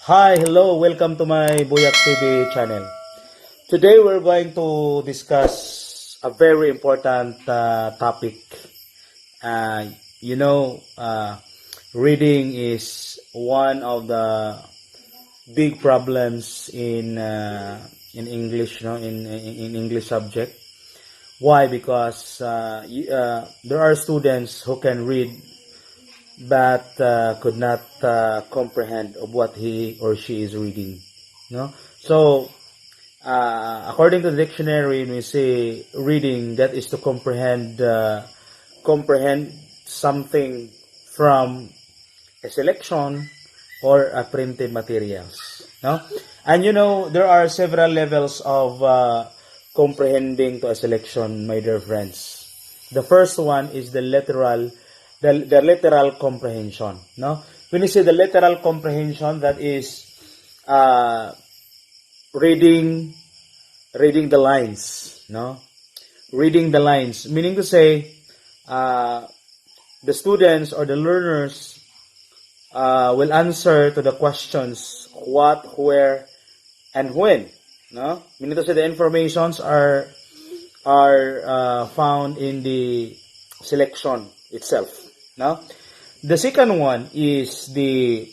Hi, hello, welcome to my Buyak TV channel. Today we're going to discuss a very important topic. Uh, you know, uh, Reading is one of the big problems in English, in English subject. Why? Because there are students who can read but could not comprehend of what he or she is reading. No, so according to the dictionary, when we say reading, that is to comprehend something from a selection or a printed materials. No, and there are several levels of comprehending to a selection, my dear friends. The first one is the literal comprehension. No, when you say the literal comprehension, that is uh, reading the lines. No, reading the lines, meaning to say uh, the students or the learners will answer to the questions what, where, and when. No, meaning to say the informations are found in the selection itself. No, the second one is the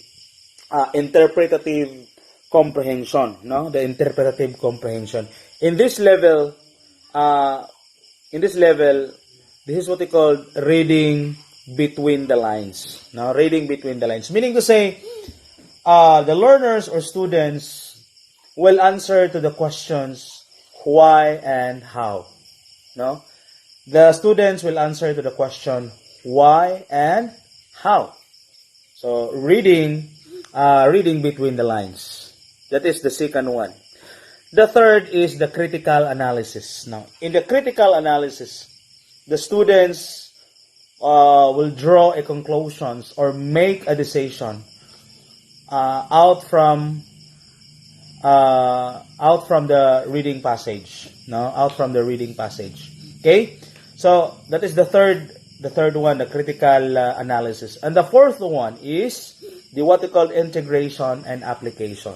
interpretative comprehension. No, the interpretative comprehension. In this level, uh, in this level, this is what we call reading between the lines. Now, reading between the lines, meaning to say, the learners or students will answer to the questions why and how. No, the students will answer to the question why and how. So reading between the lines. That is the second one. The third is the critical analysis. Now, in the critical analysis, the students will draw a conclusions or make a decision out from the reading passage. No, out from the reading passage. Okay, so that is the third one, the critical analysis, and the fourth one is the what we call integration and application.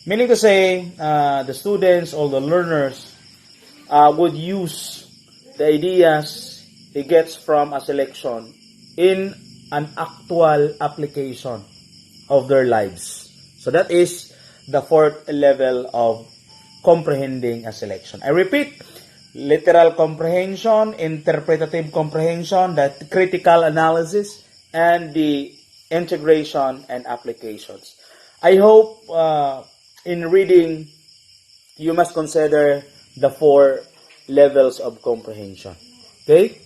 Meaning to say, the students or the learners would use the ideas he gets from a selection in an actual application of their lives. So that is the fourth level of comprehending a selection. I repeat, literal comprehension, interpretative comprehension, that critical analysis, and the integration and applications. I hope in reading, you must consider the four levels of comprehension. Okay?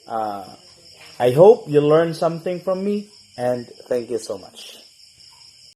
I hope you learned something from me, and thank you so much.